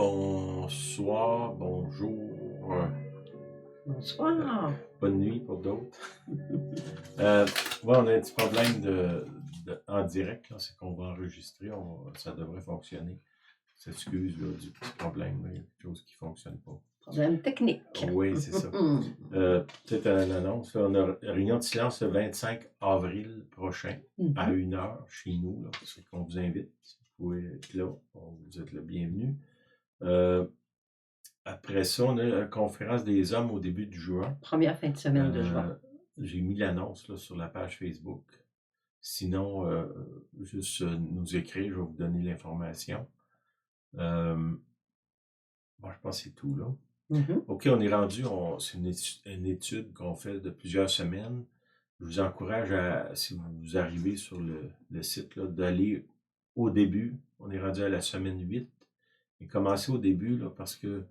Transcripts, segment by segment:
Bonsoir, bonjour, Bonsoir. bonne nuit pour d'autres. Euh, ouais, on a un petit problème en direct, là, c'est qu'on va enregistrer, ça devrait fonctionner. S'excuse là, du petit problème, là, il y a quelque chose qui ne fonctionne pas. Problème technique. Oui, c'est ça. Peut-être une annonce, là, on a réunion de silence le 25 avril prochain à 1h chez nous, là, c'est qu'on vous invite. Si vous pouvez être là, vous êtes le bienvenu. Après ça, on a la conférence des hommes au début du juin. Première fin de semaine de juin. J'ai mis l'annonce là, sur la page Facebook. Sinon, juste nous écrire, je vais vous donner l'information. Bon, je pense que c'est tout là. OK, on est rendu, c'est une étude qu'on fait de plusieurs semaines. Je vous encourage si vous arrivez sur le site, là, d'aller au début. On est rendu à la semaine 8. Et commencer au début là, parce que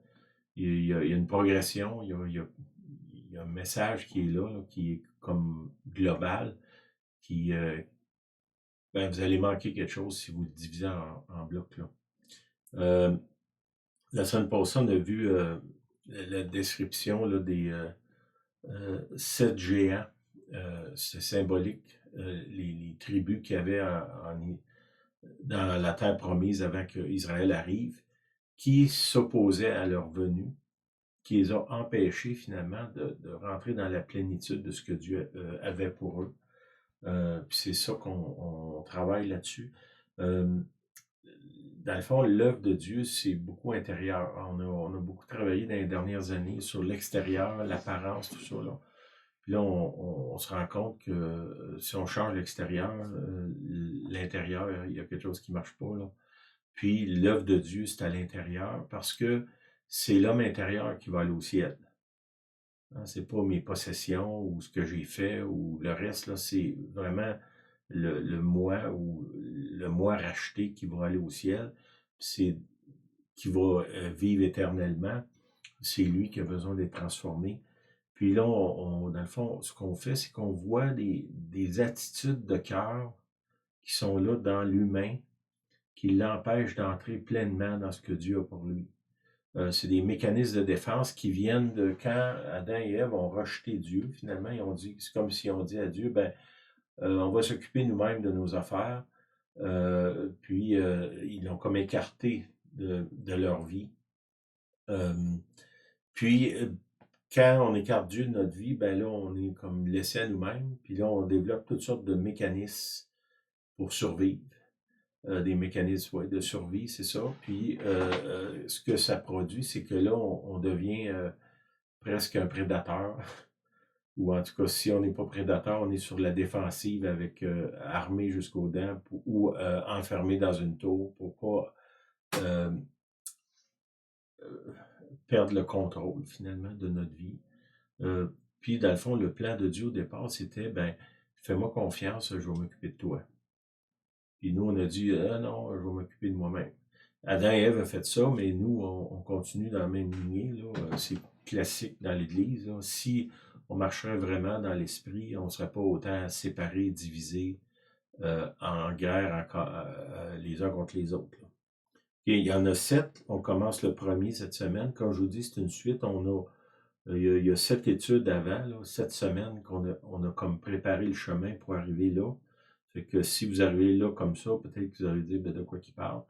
il y a une progression, il y a un message qui est là, qui est comme global, qui, vous allez manquer quelque chose si vous le divisez en blocs. Là. La semaine passée, on a vu la description là, des 7 géants. C'est symbolique, les tribus qu'il y avait dans la terre promise avant qu'Israël arrive, qui s'opposaient à leur venue, qui les a empêchés finalement de rentrer dans la plénitude de ce que Dieu avait pour eux. Puis c'est ça qu'on travaille là-dessus. Dans le fond, l'œuvre de Dieu, c'est beaucoup intérieur. On a beaucoup travaillé dans les dernières années sur l'extérieur, l'apparence, tout ça. Là. Puis là, on se rend compte que si on change l'extérieur, l'intérieur, il y a quelque chose qui ne marche pas. Là. Puis l'œuvre de Dieu, c'est à l'intérieur parce que c'est l'homme intérieur qui va aller au ciel. Hein, c'est pas mes possessions ou ce que j'ai fait ou le reste, là, c'est vraiment le moi ou le moi racheté qui va aller au ciel. C'est qui va vivre éternellement. C'est lui qui a besoin d'être transformé. Puis là, dans le fond, ce qu'on fait, c'est qu'on voit des attitudes de cœur qui sont là dans l'humain, qui l'empêchent d'entrer pleinement dans ce que Dieu a pour lui. C'est des mécanismes de défense qui viennent de quand Adam et Ève ont rejeté Dieu. Finalement, ils ont dit, c'est comme si on dit à Dieu, on va s'occuper nous-mêmes de nos affaires. Puis ils l'ont comme écarté de leur vie. Puis quand on écarte Dieu de notre vie, là, on est comme laissé à nous-mêmes. Puis là, on développe toutes sortes de mécanismes pour survivre. Des mécanismes de survie, c'est ça. Puis ce que ça produit, c'est que là, on devient presque un prédateur. Ou en tout cas, si on n'est pas prédateur, on est sur la défensive avec armé jusqu'aux dents ou enfermé dans une tour pour pas perdre le contrôle finalement de notre vie. Puis dans le fond, le plan de Dieu au départ, c'était, fais-moi confiance, je vais m'occuper de toi. Puis nous, on a dit, non, je vais m'occuper de moi-même. Adam et Ève ont fait ça, mais nous, on continue dans la même lignée. Là. C'est classique dans l'Église. Là. Si on marcherait vraiment dans l'esprit, on ne serait pas autant séparés, divisés, en guerre les uns contre les autres. Là. Et il y en a 7. On commence le premier cette semaine. Comme je vous dis, c'est une suite. Il y a 7 études avant, là, 7 semaines qu'on a comme préparé le chemin pour arriver là. Fait que si vous arrivez là comme ça, peut-être que vous allez dire de quoi qu'il parle.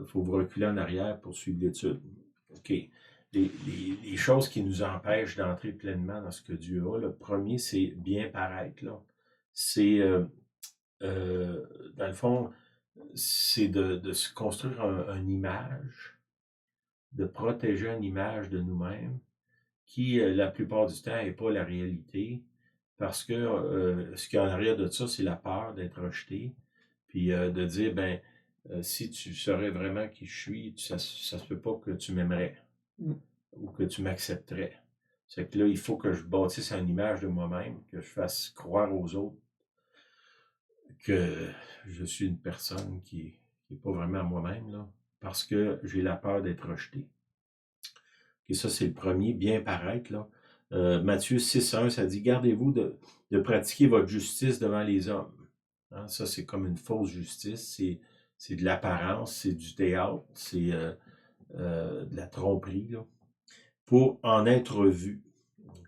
Faut vous reculer en arrière pour suivre l'étude. OK. Les choses qui nous empêchent d'entrer pleinement dans ce que Dieu a, le premier, c'est bien paraître. Là. C'est, dans le fond, c'est de se construire une image, de protéger une image de nous-mêmes qui, la plupart du temps, n'est pas la réalité. Parce que ce qu'il y a en arrière de ça, c'est la peur d'être rejeté. Puis de dire, si tu saurais vraiment qui je suis, ça se peut pas que tu m'aimerais ou que tu m'accepterais. C'est que là, il faut que je bâtisse une image de moi-même, que je fasse croire aux autres que je suis une personne qui est pas vraiment moi-même, là, parce que j'ai la peur d'être rejeté. Et ça, c'est le premier, bien paraître, là. Matthieu 6,1, ça dit « Gardez-vous de pratiquer votre justice devant les hommes. » Hein, ça, c'est comme une fausse justice. C'est de l'apparence, c'est du théâtre, c'est de la tromperie, là, pour en être vu.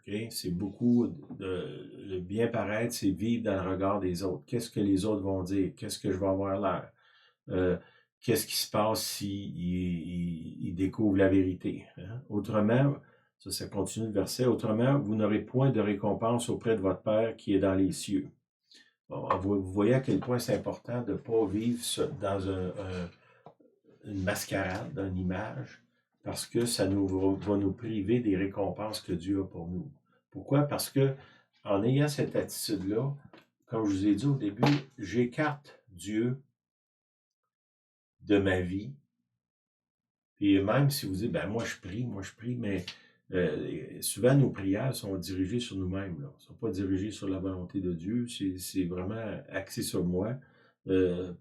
Okay? C'est beaucoup le bien paraître, c'est vivre dans le regard des autres. Qu'est-ce que les autres vont dire? Qu'est-ce que je vais avoir l'air? Qu'est-ce qui se passe s'ils ils découvrent la vérité? Hein? Autrement, ça continue le verset, autrement, vous n'aurez point de récompense auprès de votre Père qui est dans les cieux. Bon, vous voyez à quel point c'est important de ne pas vivre dans une mascarade, une image, parce que ça va nous priver des récompenses que Dieu a pour nous. Pourquoi? Parce que en ayant cette attitude-là, comme je vous ai dit au début, j'écarte Dieu de ma vie. Et même si vous dites, ben moi je prie, mais souvent nos prières sont dirigées sur nous-mêmes. Elles ne sont pas dirigées sur la volonté de Dieu, c'est vraiment axé sur moi.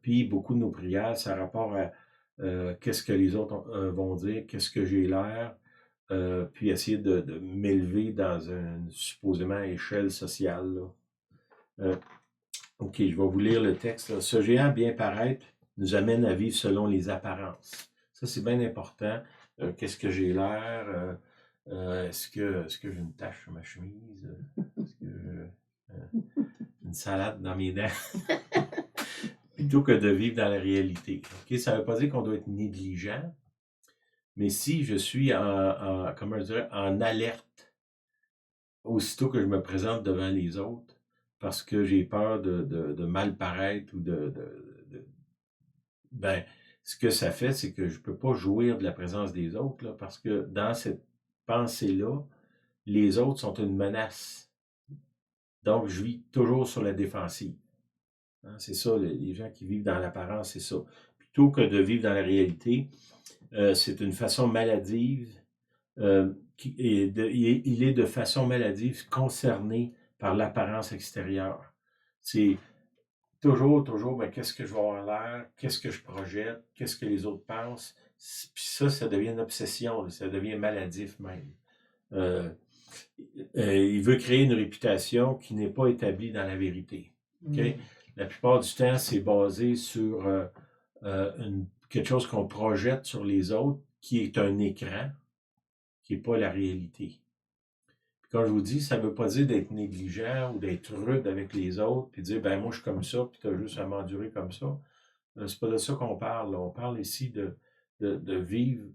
Puis beaucoup de nos prières, ça a rapport à qu'est-ce que les autres vont dire, qu'est-ce que j'ai l'air, puis essayer de m'élever dans une supposément échelle sociale. Là. OK, je vais vous lire le texte. Là. Ce géant bien paraître nous amène à vivre selon les apparences. Ça, c'est bien important. Qu'est-ce que j'ai l'air? Est-ce que j'ai une tache sur ma chemise? Est-ce que j'ai une salade dans mes dents? Plutôt que de vivre dans la réalité. Okay? Ça ne veut pas dire qu'on doit être négligent, mais si je suis comment je dirais, en alerte, aussitôt que je me présente devant les autres, parce que j'ai peur de mal paraître ou ben, ce que ça fait, c'est que je ne peux pas jouir de la présence des autres, là, parce que dans cette pensée-là, les autres sont une menace. Donc, je vis toujours sur la défensive. Hein, c'est ça, les gens qui vivent dans l'apparence, c'est ça. Plutôt que de vivre dans la réalité, c'est une façon maladive. Il est de façon maladive concerné par l'apparence extérieure. C'est toujours, ben, qu'est-ce que je vais avoir l'air, qu'est-ce que je projette, qu'est-ce que les autres pensent. Puis ça devient une obsession, ça devient maladif même. Il veut créer une réputation qui n'est pas établie dans la vérité. Okay? La plupart du temps, c'est basé sur quelque chose qu'on projette sur les autres, qui est un écran, qui n'est pas la réalité. Puis quand je vous dis, ça ne veut pas dire d'être négligent ou d'être rude avec les autres, puis dire, ben moi je suis comme ça, puis tu as juste à m'endurer comme ça. C'est pas de ça qu'on parle. Là. On parle ici de vivre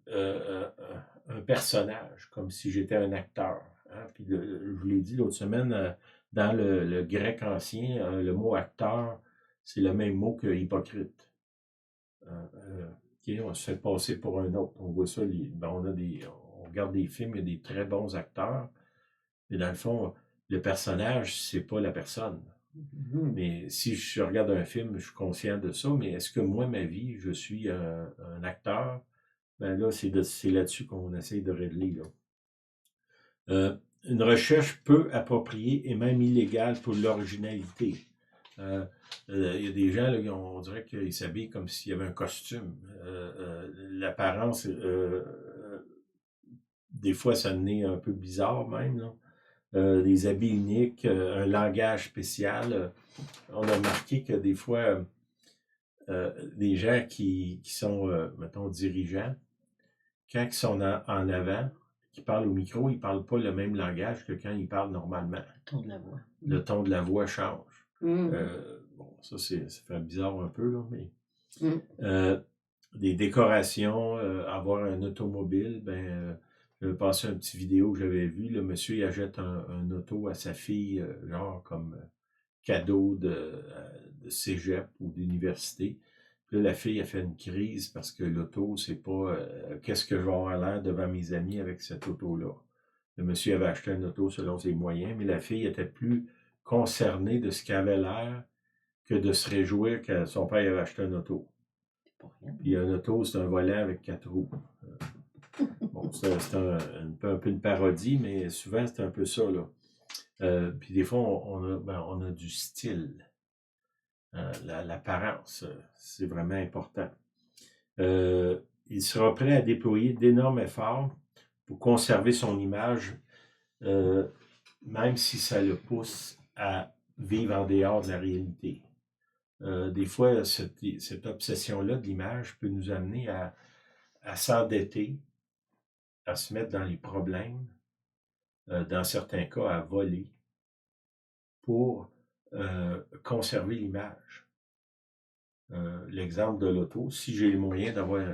un personnage, comme si j'étais un acteur. Hein? Puis je vous l'ai dit l'autre semaine, dans le grec ancien, le mot acteur, c'est le même mot que hypocrite. Okay, on se fait passer pour un autre. On voit ça, on regarde des films, il y a des très bons acteurs, mais dans le fond, le personnage, c'est pas la personne. Mais si je regarde un film, je suis conscient de ça, mais est-ce que moi, ma vie, je suis un acteur? Ben là, c'est là-dessus qu'on essaye de régler. Là. Une recherche peu appropriée et même illégale pour l'originalité. Il y a des gens, là, on dirait qu'ils s'habillent comme s'il y avait un costume. L'apparence, des fois, ça devenait un peu bizarre même. Là. Des habits uniques, un langage spécial. On a remarqué que des fois, des gens qui sont, mettons, dirigeants, quand ils sont en avant, qui parlent au micro, ils ne parlent pas le même langage que quand ils parlent normalement. Le ton de la voix. Le ton de la voix change. Bon, ça fait bizarre un peu, là, mais des décorations, avoir un automobile, je vais passer une petite vidéo que j'avais vue. Le monsieur, il achète un auto à sa fille, genre comme cadeau de cégep ou d'université. Puis là, la fille a fait une crise parce que l'auto, c'est pas qu'est-ce que je vais avoir l'air devant mes amis avec cette auto-là. Le monsieur avait acheté une auto selon ses moyens, mais la fille était plus concernée de ce qu'elle avait l'air que de se réjouir que son père avait acheté une auto. Puis un auto, c'est un volant avec 4 roues. Bon, c'est un peu une parodie, mais souvent, c'est un peu ça, là. Puis des fois, on a du style. L'apparence, c'est vraiment important. Il sera prêt à déployer d'énormes efforts pour conserver son image, même si ça le pousse à vivre en dehors de la réalité. Des fois, cette obsession-là de l'image peut nous amener à s'endetter, à se mettre dans les problèmes, dans certains cas à voler pour conserver l'image. L'exemple de l'auto, si j'ai les moyens d'avoir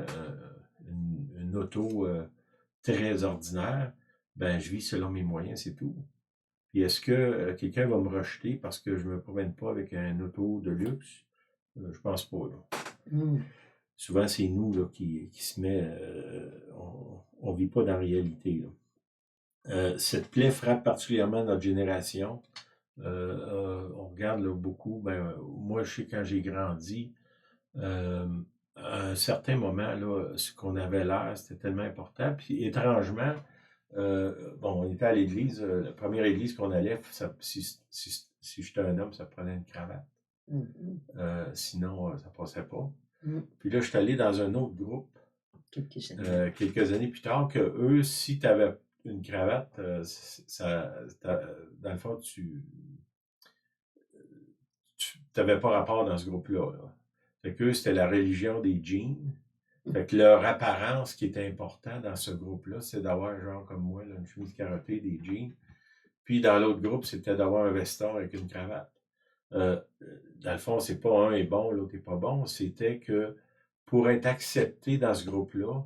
une auto très ordinaire, ben je vis selon mes moyens, c'est tout. Puis est-ce que quelqu'un va me rejeter parce que je me promène pas avec un auto de luxe? Je pense pas, là. Mm. Souvent, c'est nous là, qui se met... on vit pas dans la réalité, là. Cette plaie frappe particulièrement notre génération. On regarde là, beaucoup. Ben, moi, je sais quand j'ai grandi, à un certain moment, là, ce qu'on avait l'air, c'était tellement important. Puis étrangement, bon, on était à l'église, la première église qu'on allait, si j'étais un homme, ça prenait une cravate. Sinon, ça passait pas. Puis là, je suis allé dans un autre groupe, quelques années plus tard, que eux, si tu avais une cravate, dans le fond, tu n'avais pas rapport dans ce groupe-là. Là. Fait qu'eux, c'était la religion des jeans. Fait que leur apparence qui était important dans ce groupe-là, c'est d'avoir, genre comme moi, là, une chemise carottée, des jeans. Puis dans l'autre groupe, c'était d'avoir un veston avec une cravate. Dans le fond, c'est pas un est bon, l'autre est pas bon. C'était que pour être accepté dans ce groupe-là,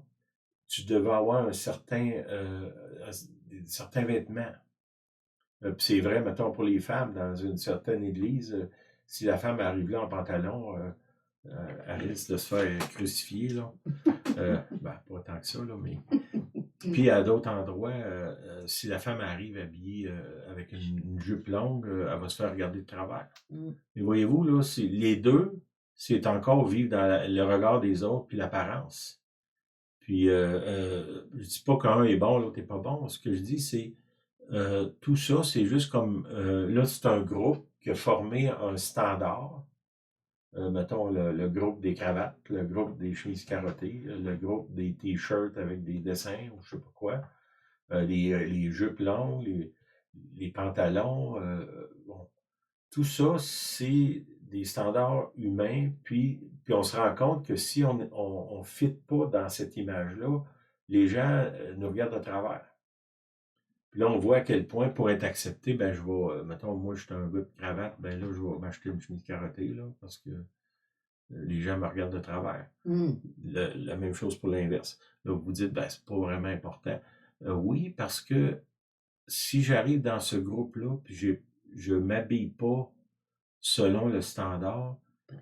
tu devais avoir certains vêtements. Puis c'est vrai, mettons, pour les femmes, dans une certaine église, si la femme arrive là en pantalon, elle risque de se faire crucifier, là. Ben, pas tant que ça, là, mais... Puis à d'autres endroits, si la femme arrive habillée avec une jupe longue, elle va se faire regarder de travers. Mais voyez-vous, là, les deux, c'est encore vivre dans le regard des autres puis l'apparence. Puis je dis pas qu'un est bon, l'autre est pas bon. Ce que je dis, c'est tout ça, c'est juste comme là, c'est un groupe qui a formé un standard. Mettons le groupe des cravates, le groupe des chemises carottées, le groupe des t-shirts avec des dessins ou je sais pas quoi, les jupes longues, les pantalons. Bon. Tout ça, c'est des standards humains, puis on se rend compte que si on ne fit pas dans cette image-là, les gens nous regardent de travers. Puis là, on voit à quel point, pour être accepté, ben je vais, mettons, moi, je suis un gars de cravate, ben là, je vais m'acheter une chemise carottée, là, parce que les gens me regardent de travers. La même chose pour l'inverse. Là, vous vous dites, ben, c'est pas vraiment important. Oui, parce que si j'arrive dans ce groupe-là, puis je m'habille pas selon le standard,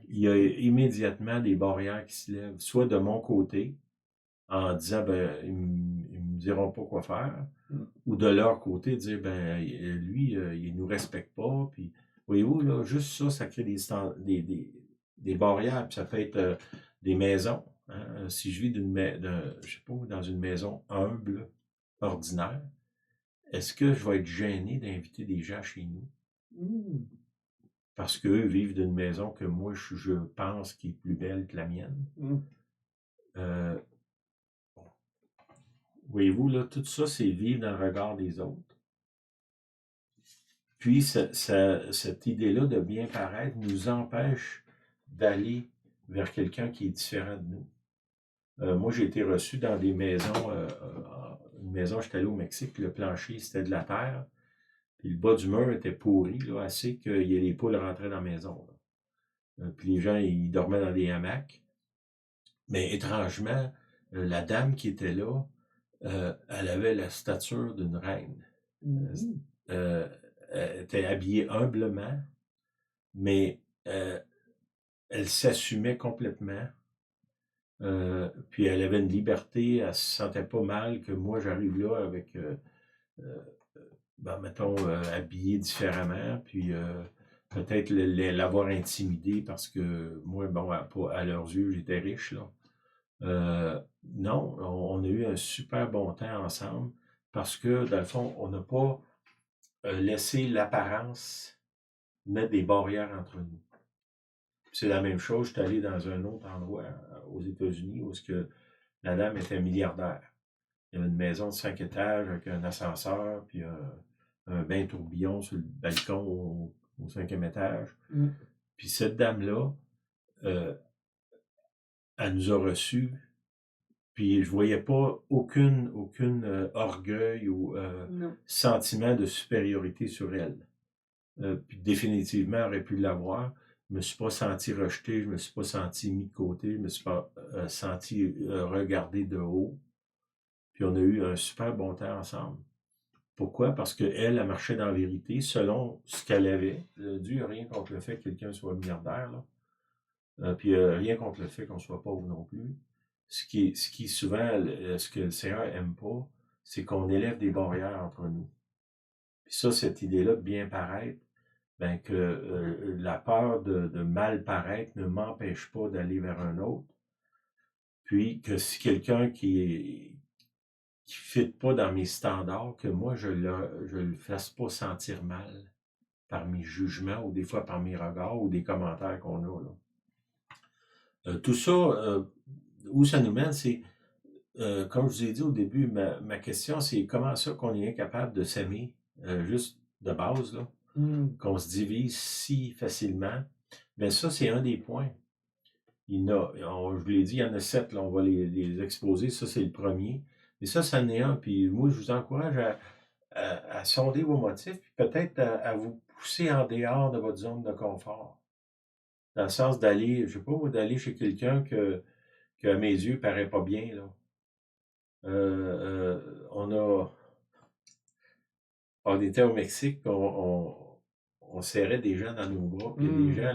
il y a immédiatement des barrières qui se lèvent, soit de mon côté, en disant, ben, ils me diront pas quoi faire, ou de leur côté, dire, ben, lui, il nous respecte pas, puis, voyez-vous, là, juste ça, ça crée des barrières, puis ça peut être des maisons. Hein? Si je vis je sais pas, dans une maison humble, ordinaire, est-ce que je vais être gêné d'inviter des gens chez nous? Parce qu'eux vivent d'une maison que moi, je pense qui est plus belle que la mienne. Voyez-vous, là, tout ça, c'est vivre dans le regard des autres. Puis, cette idée-là de bien paraître nous empêche d'aller vers quelqu'un qui est différent de nous. Moi, j'ai été reçu dans des maisons, une maison, j'étais allé au Mexique, le plancher, c'était de la terre, puis le bas du mur était pourri, là, assez que les poules rentraient dans la maison. Puis les gens, ils dormaient dans des hamacs. Mais étrangement, la dame qui était là, elle avait la stature d'une reine. Elle était habillée humblement, mais elle s'assumait complètement. Puis elle avait une liberté, elle se sentait pas mal que moi j'arrive là avec, ben, mettons, habillé différemment, puis peut-être l'avoir intimidé parce que moi, bon, à leurs yeux, j'étais riche, là. Non, on a eu un super bon temps ensemble parce que, dans le fond, on n'a pas laissé l'apparence mettre des barrières entre nous. C'est la même chose, je suis allé dans un autre endroit aux États-Unis où la dame était milliardaire. Il y avait une maison de 5 étages avec un ascenseur, puis un bain tourbillon sur le balcon au 5e étage. Puis cette dame-là, elle nous a reçus Puis je voyais pas aucune orgueil ou Non. sentiment de supériorité sur elle. Puis définitivement, elle aurait pu l'avoir. Je me suis pas senti rejeté, je me suis pas senti mis de côté, je me suis pas senti regardé de haut. Puis on a eu un super bon temps ensemble. Pourquoi? Parce qu'elle, elle marchait dans la vérité selon ce qu'elle avait. Dieu n'a rien contre le fait que quelqu'un soit milliardaire, là. Puis rien contre le fait qu'on soit pauvre non plus. Ce qui souvent, ce que le Seigneur aime pas, c'est qu'on élève des barrières entre nous. Puis ça, cette idée-là de bien paraître, ben que la peur de mal paraître ne m'empêche pas d'aller vers un autre. Puis que si quelqu'un qui fit pas dans mes standards, que moi je le fasse pas sentir mal par mes jugements ou des fois par mes regards ou des commentaires qu'on a là. Tout ça, où ça nous mène, c'est comme je vous ai dit au début, ma question, c'est comment ça qu'on est incapable de s'aimer, juste de base, là, qu'on se divise si facilement. Bien, ça, c'est un des points. Je vous l'ai dit, il y en a 7, là, on va les exposer. Ça, c'est le premier. Mais ça en est un. Puis moi, je vous encourage à sonder vos motifs, puis peut-être à vous pousser en dehors de votre zone de confort. Dans le sens d'aller, je sais pas, d'aller chez quelqu'un que à mes yeux, paraît pas bien, là. On était au Mexique, on serrait des gens dans nos bras, puis il y a des gens,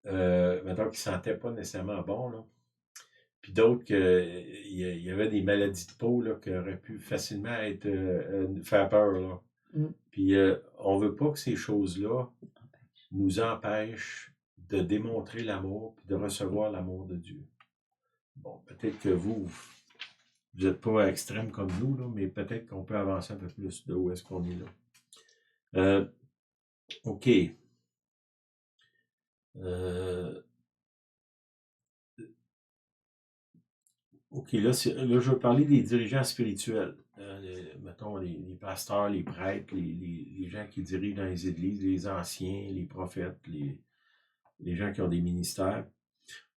là, mettons, qui sentaient pas nécessairement bon, là. Puis d'autres il y avait des maladies de peau, là, qui auraient pu facilement être, faire peur, là. Puis on veut pas que ces choses-là nous empêchent de démontrer l'amour, puis de recevoir l'amour de Dieu. Bon, peut-être que vous n'êtes pas extrême comme nous, là, mais peut-être qu'on peut avancer un peu plus de où est-ce qu'on est là. OK. OK, là, je veux parler des dirigeants spirituels. Mettons, les pasteurs, les prêtres, les gens qui dirigent dans les églises, les anciens, les prophètes, les gens qui ont des ministères.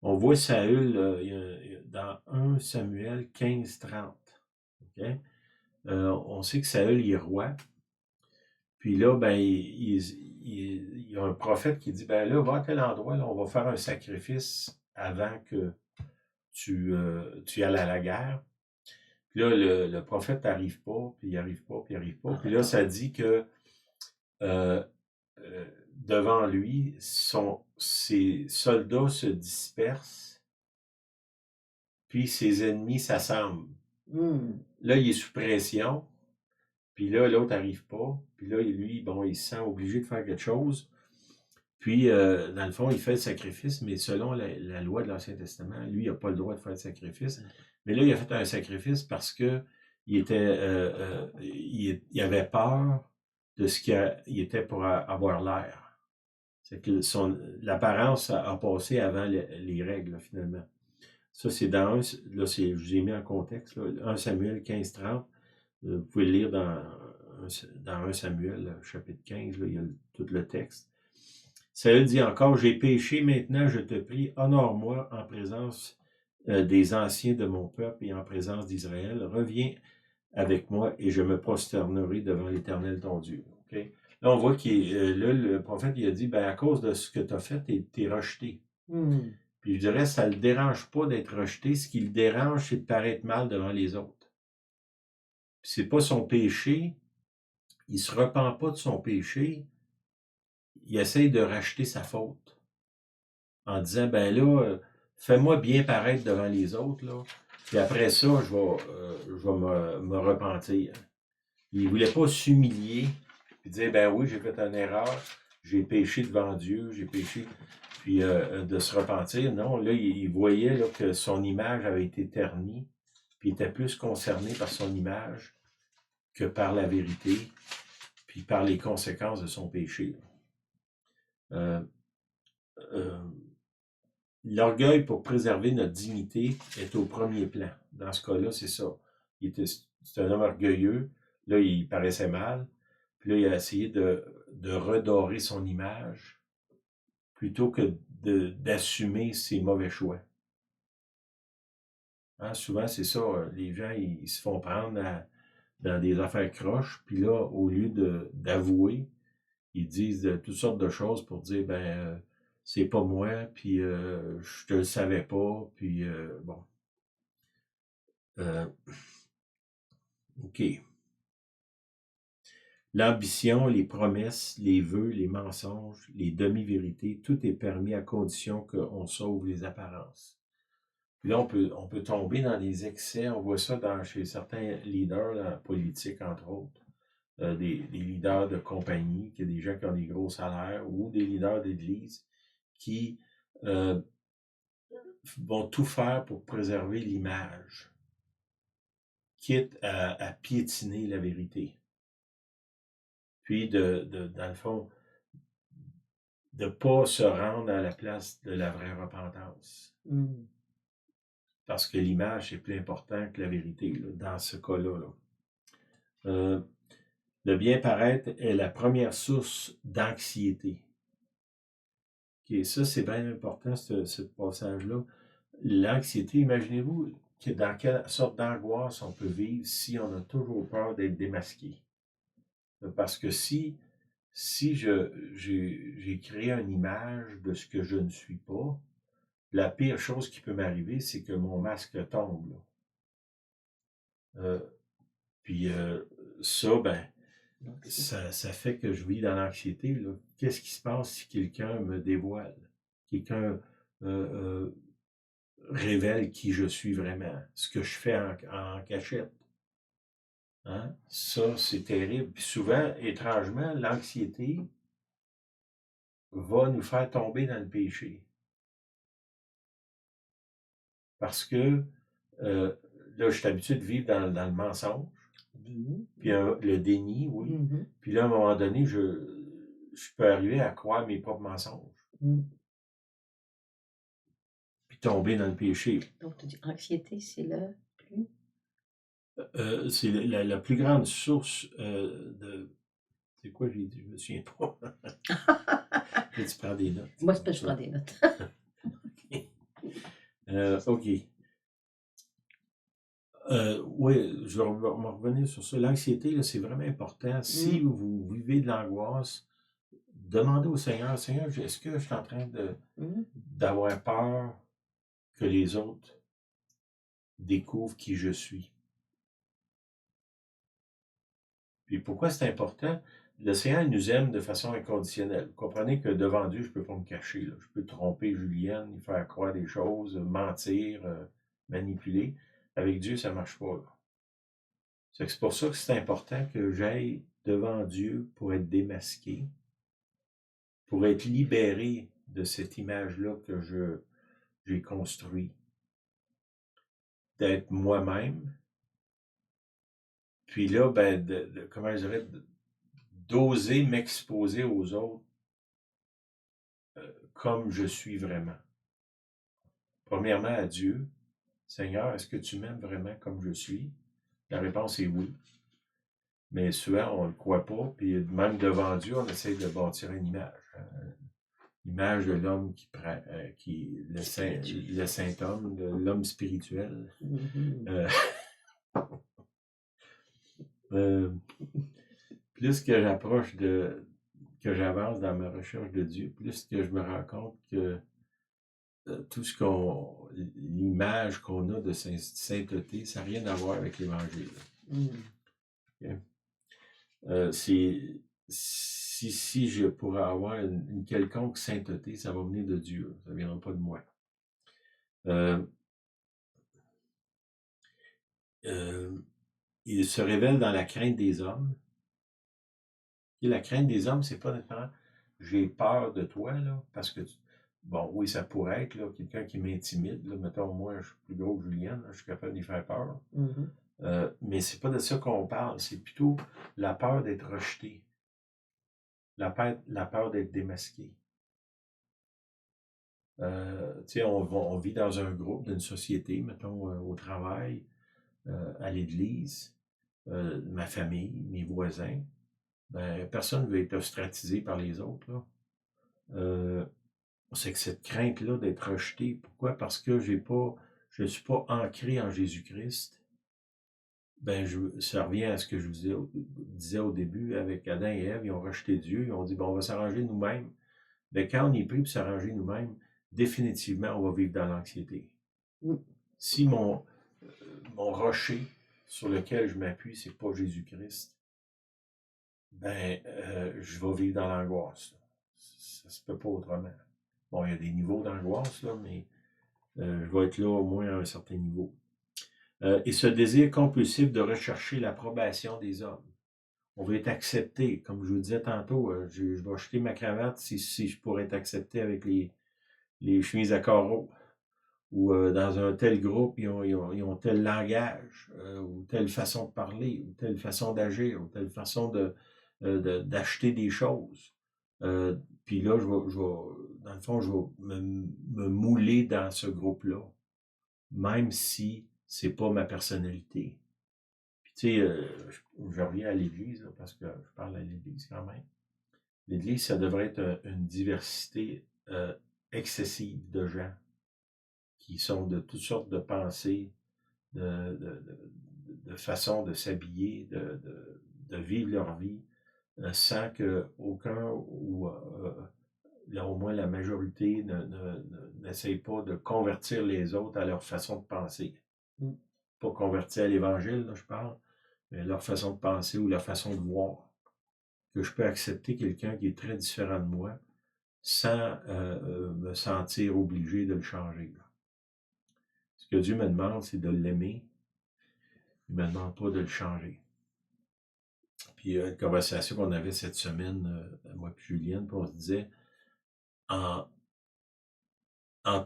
On voit Saül dans 1 Samuel 15-30. OK? On sait que Saül il est roi. Puis là, ben, il y a un prophète qui dit, ben là, va à tel endroit, là, on va faire un sacrifice avant que tu ailles à la guerre. Puis là, le prophète n'arrive pas, puis il n'arrive pas, puis il n'arrive pas. Puis là, ça dit que devant lui, ses soldats se dispersent, puis ses ennemis s'assemblent. Là, il est sous pression, puis là, l'autre n'arrive pas. Puis là, lui, bon, il se sent obligé de faire quelque chose. Puis, dans le fond, il fait le sacrifice, mais selon la loi de l'Ancien Testament, lui, il n'a pas le droit de faire le sacrifice. Mais là, il a fait un sacrifice parce que il avait peur de ce qu'il était pour avoir l'air. C'est que l'apparence a passé avant les règles, là, finalement. Ça, c'est là, je vous ai mis en contexte, là, 1 Samuel 15-30. Vous pouvez le lire dans 1 Samuel, chapitre 15, là, il y a tout le texte. Saül dit encore, j'ai péché, maintenant je te prie, honore-moi en présence des anciens de mon peuple et en présence d'Israël. Reviens avec moi et je me prosternerai devant l'Éternel ton Dieu. Okay? Là, on voit le prophète il a dit, ben, à cause de ce que tu as fait, tu es rejeté. Puis je dirais, ça ne le dérange pas d'être rejeté. Ce qui le dérange, c'est de paraître mal devant les autres. Puis c'est pas son péché. Il se repent pas de son péché. Il essaye de racheter sa faute. En disant, ben là, fais-moi bien paraître devant les autres, là. Puis après ça, je vais me repentir. Il voulait pas s'humilier. Puis dire, ben oui, j'ai fait une erreur. J'ai péché devant Dieu. J'ai péché. Puis de se repentir. Non, là, il voyait là, que son image avait été ternie. Puis il était plus concerné par son image que par la vérité. Puis par les conséquences de son péché. L'orgueil pour préserver notre dignité est au premier plan. Dans ce cas-là, c'est ça. C'est un homme orgueilleux. Là, il paraissait mal. Puis là, il a essayé de redorer son image plutôt que d'assumer ses mauvais choix. Hein, souvent, c'est ça, les gens, ils se font prendre dans des affaires croches, puis là, au lieu d'avouer, ils disent toutes sortes de choses pour dire, ben, c'est pas moi, puis je te le savais pas, puis bon. Euh, OK. L'ambition, les promesses, les vœux, les mensonges, les demi-vérités, tout est permis à condition qu'on sauve les apparences. Puis là, on peut tomber dans des excès. On voit ça chez certains leaders là, politiques, entre autres. Des leaders de compagnie, qui des gens qui ont des gros salaires, ou des leaders d'église qui euh, vont tout faire pour préserver l'image, quitte à piétiner la vérité. Puis, dans le fond, de ne pas se rendre à la place de la vraie repentance. Parce que l'image est plus important que la vérité, là, dans ce cas-là. Le bien paraître est la première source d'anxiété. Okay, ça, c'est bien important, ce passage-là. L'anxiété, imaginez-vous dans quelle sorte d'angoisse on peut vivre si on a toujours peur d'être démasqué. Parce que si j'ai créé une image de ce que je ne suis pas, la pire chose qui peut m'arriver, c'est que mon masque tombe. Puis ça, ben, ça fait que je vis dans l'anxiété. Qu'est-ce qui se passe si quelqu'un me dévoile? Quelqu'un révèle qui je suis vraiment, ce que je fais en cachette. Hein? Ça, c'est terrible. Puis souvent, étrangement, l'anxiété va nous faire tomber dans le péché. Parce que là, je suis habitué de vivre dans le mensonge, puis le déni, oui. Puis là, à un moment donné, je peux arriver à croire mes propres mensonges. Puis tomber dans le péché. Donc, tu dis anxiété, c'est le plus... C'est la plus grande source de... C'est quoi j'ai dit? Je me souviens pas. Là, tu prends des notes. Moi, je prends des notes. OK. Oui, je vais revenir sur ça. L'anxiété, c'est vraiment important. Si vous vivez de l'angoisse, demandez au Seigneur, Seigneur, est-ce que je suis en train d'avoir peur que les autres découvrent qui je suis? Puis pourquoi c'est important? Le Seigneur nous aime de façon inconditionnelle. Vous comprenez que devant Dieu, je ne peux pas me cacher. Là. Je peux tromper Julienne, lui faire croire des choses, mentir, manipuler. Avec Dieu, ça ne marche pas. C'est pour ça que c'est important que j'aille devant Dieu pour être démasqué, pour être libéré de cette image-là que j'ai construite, d'être moi-même. Puis là, ben, comment je dirais, d'oser m'exposer aux autres comme je suis vraiment. Premièrement, à Dieu, Seigneur, est-ce que tu m'aimes vraiment comme je suis? La réponse est oui. Mais souvent, on ne le croit pas, puis même devant Dieu, on essaie de bâtir une image. L'image de l'homme qui le saint homme, l'homme spirituel. Plus que que j'avance dans ma recherche de Dieu, plus que je me rends compte que tout l'image qu'on a de sainteté, ça n'a rien à voir avec l'Évangile. Okay? Si je pourrais avoir une quelconque sainteté, ça va venir de Dieu, ça ne viendra pas de moi. Il se révèle dans la crainte des hommes. Et la crainte des hommes, c'est pas nécessairement j'ai peur de toi, là, parce que bon, oui, ça pourrait être quelqu'un qui m'intimide. Mettons, moi, je suis plus gros que Julienne, là, je suis capable d'y faire peur. Mais c'est pas de ça qu'on parle, c'est plutôt la peur d'être rejeté, la peur d'être démasqué. On vit dans un groupe, d'une société, mettons, au travail, à l'église, ma famille, mes voisins. Ben, personne ne veut être ostracisé par les autres. C'est que cette crainte-là d'être rejeté, pourquoi? Parce que j'ai pas je ne suis pas ancré en Jésus-Christ, ben ça revient à ce que je vous disais au début avec Adam et Ève, ils ont rejeté Dieu, ils ont dit, bon, on va s'arranger nous-mêmes. Ben, quand on est pris pour s'arranger nous-mêmes, définitivement, on va vivre dans l'anxiété. Mm. Si mon rocher sur lequel je m'appuie, c'est pas Jésus-Christ, ben, je vais vivre dans l'angoisse. Ça se peut pas autrement. Bon, il y a des niveaux d'angoisse, là, mais je vais être là au moins à un certain niveau. Et ce désir compulsif de rechercher l'approbation des hommes. On veut être accepté. Comme je vous disais tantôt, je vais jeter ma cravate si je pourrais être accepté avec les chemises à carreaux. Ou dans un tel groupe, ils ont tel langage, ou telle façon de parler, ou telle façon d'agir, ou telle façon d'acheter des choses. Puis là, dans le fond, je vais me mouler dans ce groupe-là, même si c'est pas ma personnalité. Puis tu sais, je reviens à l'Église, là, parce que je parle à l'Église quand même. L'Église, ça devrait être une diversité excessive de gens qui sont de toutes sortes de pensées, de façons de s'habiller, de vivre leur vie, sans que aucun ou au moins la majorité n'essaye pas de convertir les autres à leur façon de penser. Pas convertir à l'Évangile, là, je parle, mais leur façon de penser ou leur façon de voir. Que je peux accepter quelqu'un qui est très différent de moi sans me sentir obligé de le changer. Là. Ce que Dieu me demande, c'est de l'aimer. Il ne me demande pas de le changer. Puis une conversation qu'on avait cette semaine, moi et Julienne, puis on se disait, en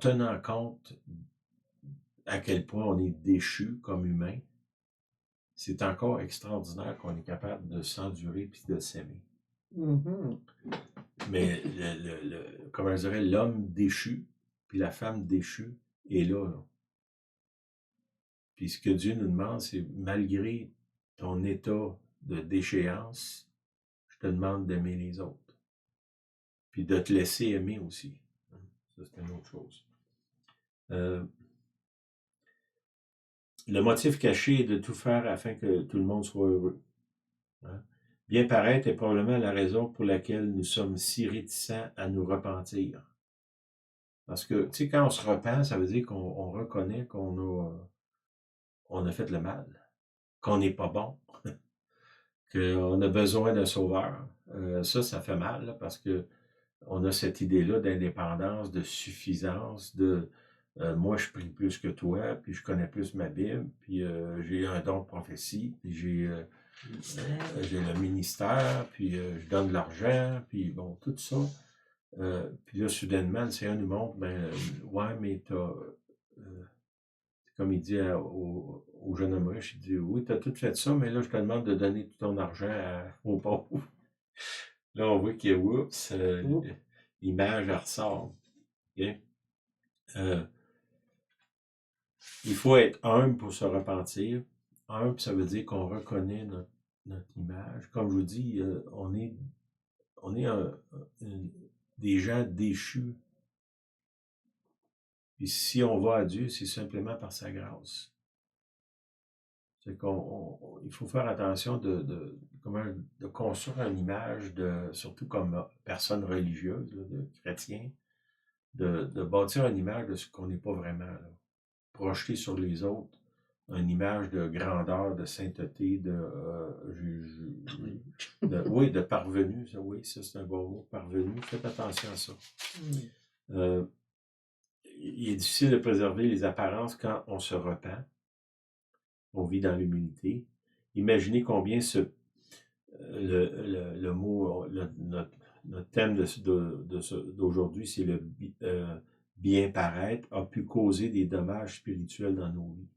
tenant compte à quel point on est déchu comme humain, c'est encore extraordinaire qu'on est capable de s'endurer puis de s'aimer. Mm-hmm. Mais comment je dirais, l'homme déchu puis la femme déchue est là. Puis ce que Dieu nous demande, c'est malgré ton état de déchéance, je te demande d'aimer les autres. Puis de te laisser aimer aussi. Ça, c'est une autre chose. Le motif caché est de tout faire afin que tout le monde soit heureux. Hein? Bien paraître est probablement la raison pour laquelle nous sommes si réticents à nous repentir. Parce que, tu sais, quand on se repent, ça veut dire qu'on reconnaît qu'on a fait le mal, qu'on n'est pas bon, qu'on a besoin d'un sauveur. Ça fait mal, là, parce que on a cette idée-là d'indépendance, de suffisance, de moi je prie plus que toi, puis je connais plus ma Bible, puis j'ai un don de prophétie, puis j'ai le ministère, puis je donne de l'argent, puis bon, tout ça. Puis là, soudainement, le Seigneur nous montre, ouais, mais t'as, comme il dit au jeune homme riche, il dit, oui, t'as tout fait ça, mais là, je te demande de donner tout ton argent aux pauvres. Là, on voit que, oups, l'image, elle ressort. Okay? Il faut être humble pour se repentir. Humble, ça veut dire qu'on reconnaît notre image. Comme je vous dis, on est des gens déchus. Puis si on va à Dieu, c'est simplement par sa grâce. C'est il faut faire attention de construire une image, surtout comme personne religieuse, là, de chrétien, de bâtir une image de ce qu'on n'est pas vraiment. Là. Projeter sur les autres une image de grandeur, de sainteté, oui, de parvenu. Oui, ça c'est un bon mot, parvenu. Faites attention à ça. Il est difficile de préserver les apparences quand on se repent. On vit dans l'humilité. Imaginez combien le mot, notre thème d'aujourd'hui, c'est le bien paraître, a pu causer des dommages spirituels dans nos vies.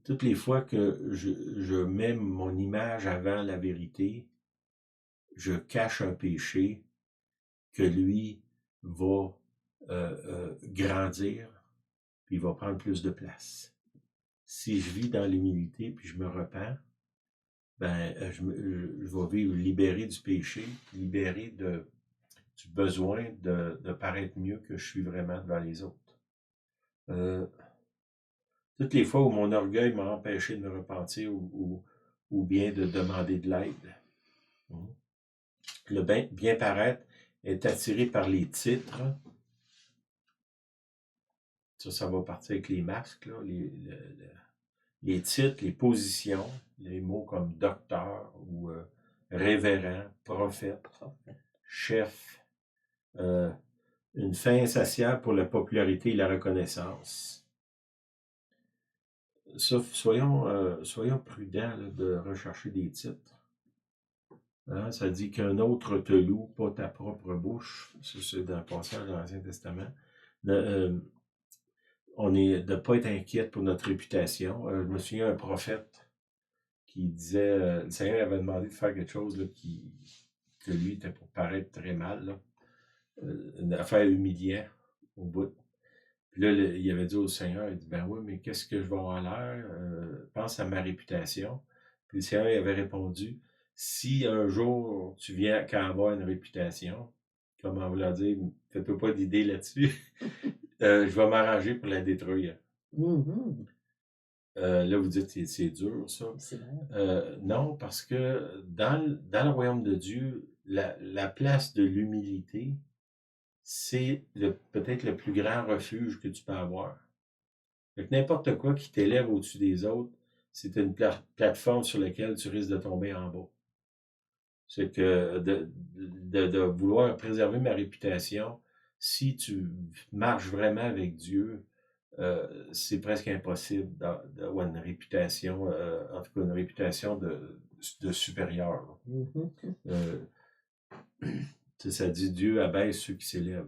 Toutes les fois que je mets mon image avant la vérité, je cache un péché que lui va grandir, puis il va prendre plus de place. Si je vis dans l'humilité, puis je me repens, je vais vivre libéré du péché, libéré du besoin de paraître mieux que je suis vraiment devant les autres. Toutes les fois où mon orgueil m'a empêché de me repentir ou bien de demander de l'aide. Le bien paraître est attiré par les titres. Ça va partir avec les masques, là, les titres, les positions, les mots comme docteur ou révérend, prophète, chef, une fin insatiable pour la popularité et la reconnaissance. Soyons prudents là, de rechercher des titres. Hein, ça dit qu'un autre te loue, pas ta propre bouche. Ça, c'est dans le passage de l'Ancien Testament. On est de ne pas être inquiète pour notre réputation. Je me souviens d'un prophète qui disait, le Seigneur avait demandé de faire quelque chose là, que lui était pour paraître très mal, là. Une affaire humiliante au bout. Puis là, il avait dit au Seigneur, il dit, ben oui, mais qu'est-ce que je vais avoir l'air? Pense à ma réputation. Puis le Seigneur il avait répondu, si un jour tu viens qu'à avoir une réputation, comment vous leur dire, faites-toi pas d'idée là-dessus, je vais m'arranger pour la détruire. Là, vous dites, c'est dur, ça. Non, parce que dans le royaume de Dieu, la place de l'humilité, c'est peut-être le plus grand refuge que tu peux avoir. Fait que n'importe quoi qui t'élève au-dessus des autres, c'est une plateforme sur laquelle tu risques de tomber en bas. C'est que de vouloir préserver ma réputation, si tu marches vraiment avec Dieu, c'est presque impossible d'avoir une réputation, en tout cas une réputation de supérieur. Ça dit Dieu abaisse ceux qui s'élèvent.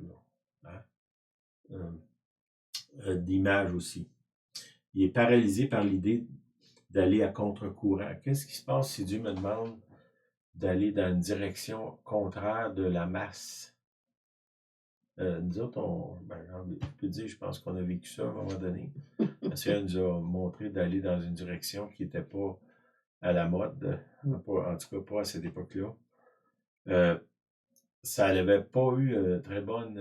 Hein? D'image aussi. Il est paralysé par l'idée d'aller à contre-courant. Qu'est-ce qui se passe si Dieu me demande d'aller dans une direction contraire de la masse? Nous autres, je peux dire, je pense qu'on a vécu ça à un moment donné. Le Seigneur nous a montré d'aller dans une direction qui n'était pas à la mode, en tout cas pas à cette époque-là. Ça n'avait pas eu un très bon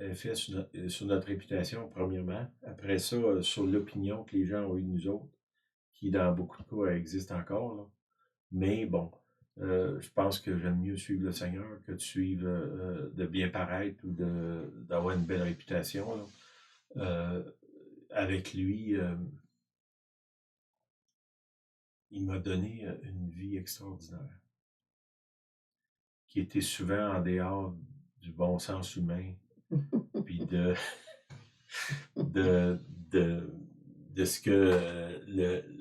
effet sur notre réputation, premièrement. Après ça, sur l'opinion que les gens ont eue de nous autres, qui dans beaucoup de cas existe encore. Là. Mais bon, je pense que j'aime mieux suivre le Seigneur que de suivre de bien paraître ou d'avoir une belle réputation. Là. Avec lui, il m'a donné une vie extraordinaire, qui était souvent en dehors du bon sens humain, puis de ce que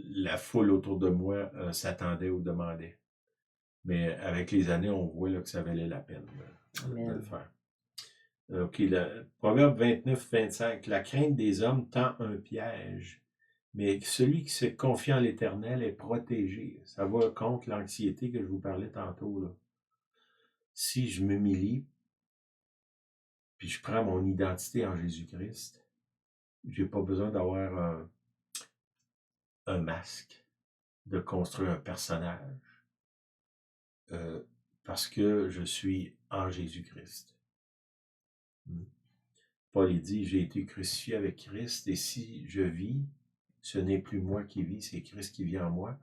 la foule autour de moi s'attendait ou demandait. Mais avec les années, on voit là, que ça valait la peine de le faire. OK, le Proverbe 29-25. La crainte des hommes tend un piège, mais celui qui se confie en l'Éternel est protégé. Ça va contre l'anxiété que je vous parlais tantôt. Là. Si je m'humilie, puis je prends mon identité en Jésus-Christ, j'ai pas besoin d'avoir un masque, de construire un personnage, parce que je suis en Jésus-Christ. Paul il dit, j'ai été crucifié avec Christ, et si je vis, ce n'est plus moi qui vis, c'est Christ qui vit en moi.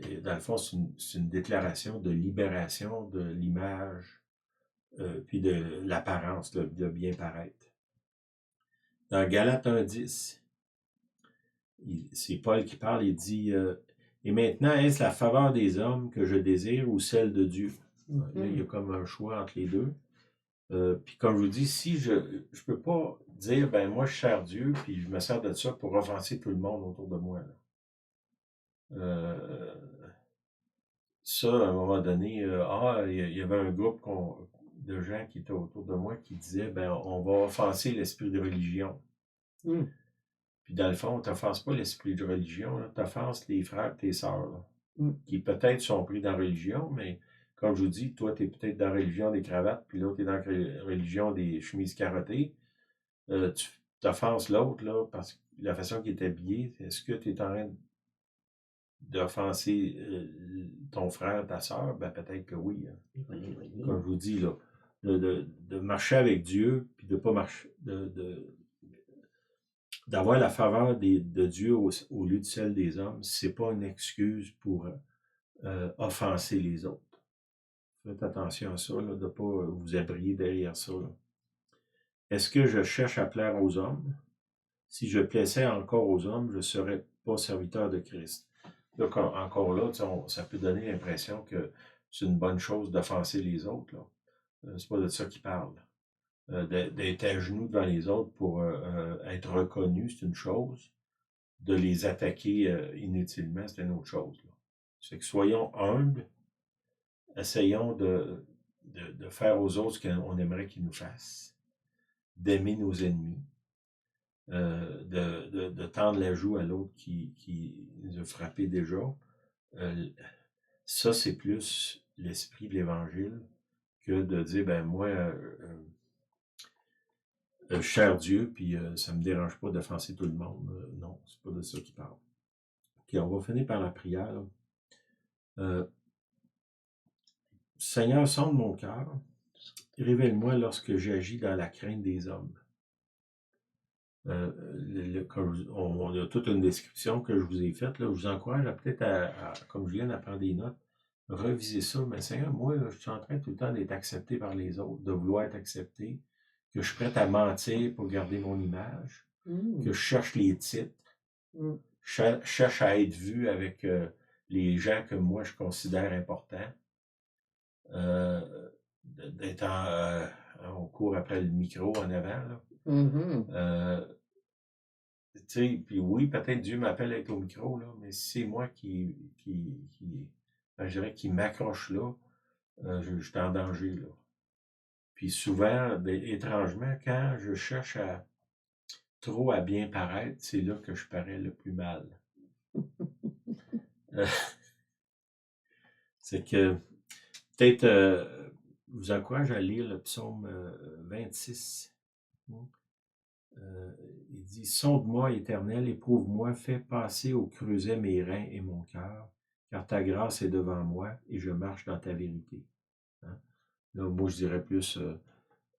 Et dans le fond, c'est une déclaration de libération de l'image, puis de l'apparence, de bien paraître. Dans Galates 1:10, c'est Paul qui parle, il dit et maintenant, est-ce la faveur des hommes que je désire ou celle de Dieu? Là, il y a comme un choix entre les deux. Puis comme je vous dis, si je ne peux pas dire, ben moi je sers Dieu, puis je me sers de ça pour offenser tout le monde autour de moi. Là. Ça, à un moment donné, il y avait un groupe de gens qui étaient autour de moi qui disaient, ben on va offenser l'esprit de religion. Puis dans le fond, tu n'offenses pas l'esprit de religion, tu offenses les frères et tes sœurs, qui peut-être sont pris dans la religion, mais comme je vous dis, toi, tu es peut-être dans la religion des cravates, puis l'autre est dans la religion des chemises carottées. Tu t'offenses l'autre, là, parce que la façon qu'il est habillé, est-ce que tu es en train d'offenser ton frère, ta sœur? Ben peut-être que oui. Hein. Comme je vous dis, là, de marcher avec Dieu, puis de pas marcher, d'avoir la faveur de Dieu au lieu de celle des hommes, c'est pas une excuse pour offenser les autres. Faites attention à ça, là, de ne pas vous abrier derrière ça. Là. Est-ce que je cherche à plaire aux hommes? Si je plaisais encore aux hommes, je ne serais pas serviteur de Christ. Là, encore là, ça peut donner l'impression que c'est une bonne chose d'offenser les autres. C'est pas de ça qu'il parle. D'être à genoux devant les autres pour être reconnu, c'est une chose. De les attaquer inutilement, c'est une autre chose. Là. C'est que soyons humbles, essayons de faire aux autres ce qu'on aimerait qu'ils nous fassent, d'aimer nos ennemis, de tendre la joue à l'autre qui nous a frappé déjà. Ça, c'est plus l'esprit de l'Évangile que de dire, ben moi, cher Dieu, puis ça me dérange pas d'offenser tout le monde. Non, c'est pas de ça qu'il parle. OK, on va finir par la prière. Seigneur, sonde mon cœur, révèle-moi lorsque j'agis dans la crainte des hommes. On a toute une description que je vous ai faite. Là, je vous encourage peut-être comme je viens d'apprendre des notes, reviser ça. Mais Seigneur, moi, là, je suis en train tout le temps d'être accepté par les autres, de vouloir être accepté, que je suis prêt à mentir pour garder mon image, que je cherche les titres, cherche à être vu avec les gens que moi je considère importants, d'être on court après le micro en avant. Là. Puis oui, peut-être Dieu m'appelle avec au micro, là, mais si c'est moi je dirais, qui m'accroche là, je suis en danger. Là. Puis souvent, étrangement, quand je cherche trop à bien paraître, c'est là que je parais le plus mal. C'est que peut-être vous encourage à lire le psaume 26. Il dit « Sonde-moi, Éternel, éprouve-moi, fais passer au creuset mes reins et mon cœur, car ta grâce est devant moi et je marche dans ta vérité. Hein? » Là, moi, je dirais plus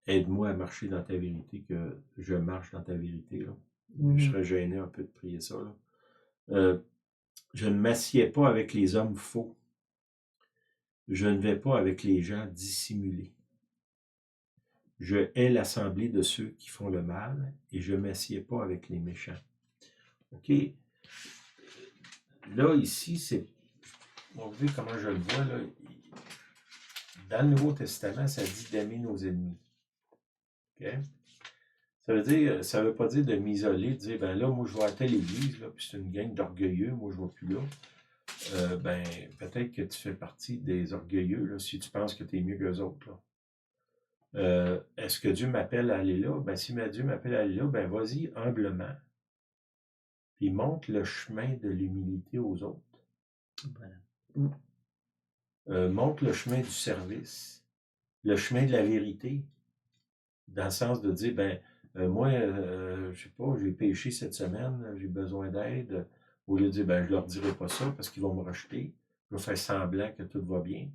aide-moi à marcher dans ta vérité que je marche dans ta vérité. Là. Je serais gêné un peu de prier ça. Là. Je ne m'assieds pas avec les hommes faux. Je ne vais pas avec les gens dissimulés. Je hais l'assemblée de ceux qui font le mal et je ne m'assieds pas avec les méchants. OK? Là, ici, c'est. On voit comment je le vois. Là. Dans le Nouveau Testament, ça dit d'aimer nos ennemis. OK? Ça veut pas dire de m'isoler, de dire, ben là, moi, je vais à telle église, là, puis c'est une gang d'orgueilleux, moi, je ne vais plus là. Ben, peut-être que tu fais partie des orgueilleux, là, si tu penses que tu es mieux qu'eux autres, là. Est-ce que Dieu m'appelle à aller là? Ben, si Dieu m'appelle à aller là, ben, vas-y humblement. Puis montre le chemin de l'humilité aux autres. Voilà. Montre le chemin du service, le chemin de la vérité, dans le sens de dire, ben, moi, je sais pas, j'ai péché cette semaine, j'ai besoin d'aide. Au lieu de dire, ben, je leur dirai pas ça parce qu'ils vont me rejeter. Je vais faire semblant que tout va bien.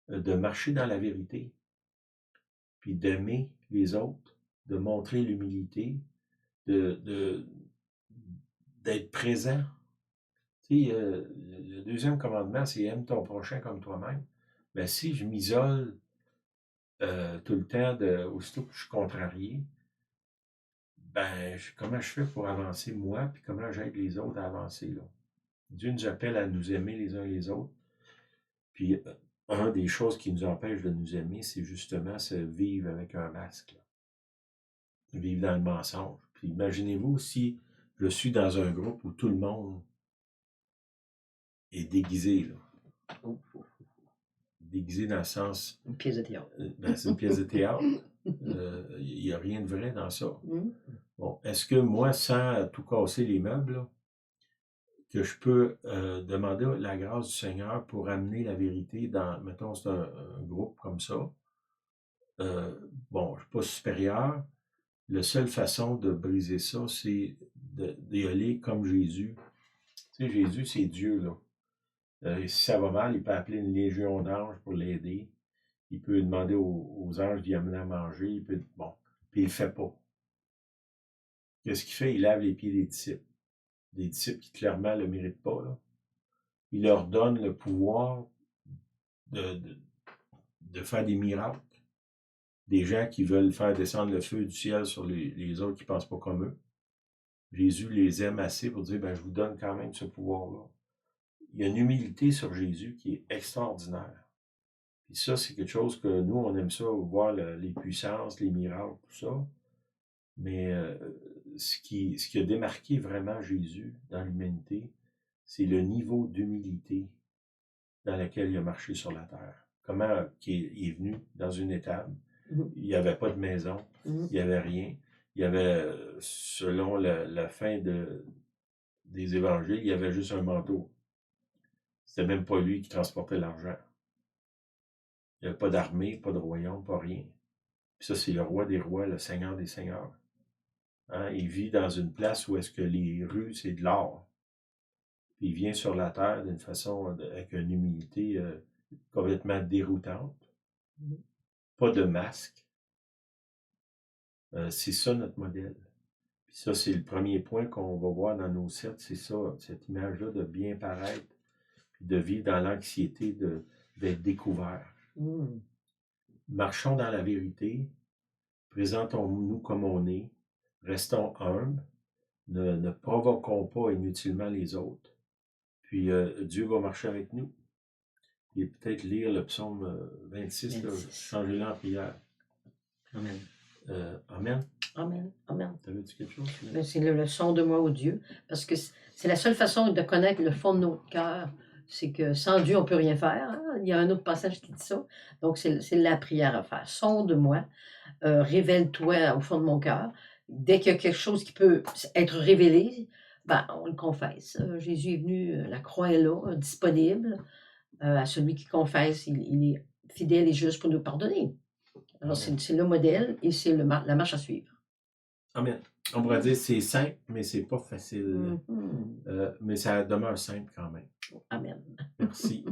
De marcher dans la vérité, puis d'aimer les autres, de montrer l'humilité, d'être présent. Tu sais, le deuxième commandement, c'est aime ton prochain comme toi-même. Ben, si je m'isole tout le temps, aussitôt que je suis contrarié, ben, comment je fais pour avancer moi, puis comment j'aide les autres à avancer, là? Dieu nous appelle à nous aimer les uns les autres. Puis, une des choses qui nous empêche de nous aimer, c'est justement se vivre avec un masque, là. Vivre dans le mensonge. Puis, imaginez-vous si je suis dans un groupe où tout le monde est déguisé, là. Déguisé dans le sens... Une pièce de théâtre. Ben, c'est une pièce de théâtre. Il n'y a rien de vrai dans ça. Bon, est-ce que moi, sans tout casser les meubles, là, que je peux demander la grâce du Seigneur pour amener la vérité dans, mettons, c'est un groupe comme ça. Bon, je ne suis pas supérieur. La seule façon de briser ça, c'est d'y aller comme Jésus. Tu sais, Jésus, c'est Dieu, là. Si ça va mal, il peut appeler une légion d'anges pour l'aider. Il peut demander aux anges d'y amener à manger. Bon, puis il ne le fait pas. qu'est-ce qu'il fait? Il lave les pieds des disciples. Des disciples qui clairement ne le méritent pas, là. Il leur donne le pouvoir de, de, de faire des miracles. Des gens qui veulent faire descendre le feu du ciel sur les autres qui ne pensent pas comme eux. Jésus les aime assez pour dire, ben, je vous donne quand même ce pouvoir-là. Il y a une humilité sur Jésus qui est extraordinaire. Et ça, c'est quelque chose que nous, on aime ça, voir les puissances, les miracles, tout ça. Mais ce qui a démarqué vraiment Jésus dans l'humanité, c'est le niveau d'humilité dans lequel il a marché sur la terre. Comment il est venu dans une étable. Il n'y avait pas de maison, il n'y avait rien. Il y avait, selon la fin des évangiles, il y avait juste un manteau. C'était même pas lui qui transportait l'argent. Il n'y avait pas d'armée, pas de royaume, pas rien. Puis ça, c'est le roi des rois, le seigneur des seigneurs. Hein? Il vit dans une place où est-ce que les rues, c'est de l'or. Puis il vient sur la terre d'une façon, avec une humilité complètement déroutante. Pas de masque. C'est ça notre modèle. Puis ça, c'est le premier point qu'on va voir dans nos sets, c'est ça, cette image-là de bien paraître, puis de vivre dans l'anxiété d'être découvert. Marchons dans la vérité, présentons-nous comme on est, restons humbles, ne provoquons pas inutilement les autres. Puis Dieu va marcher avec nous. Et peut-être lire le psaume 26, 26. Changer-le en prière. Amen. Amen. Amen. Amen. T'avais-tu quelque chose? C'est le son de moi au Dieu, parce que c'est la seule façon de connaître le fond de notre cœur. C'est que sans Dieu, on ne peut rien faire. Hein? Il y a un autre passage qui dit ça. Donc, c'est la prière à faire. Sonde-moi, révèle-toi au fond de mon cœur. Dès qu'il y a quelque chose qui peut être révélé, ben, on le confesse. Jésus est venu, la croix est là, disponible. À celui qui confesse, il est fidèle et juste pour nous pardonner. Alors, c'est le modèle et c'est la marche à suivre. Amen. On pourrait dire c'est simple, mais c'est pas facile. Mais ça demeure simple quand même. Amen. Merci.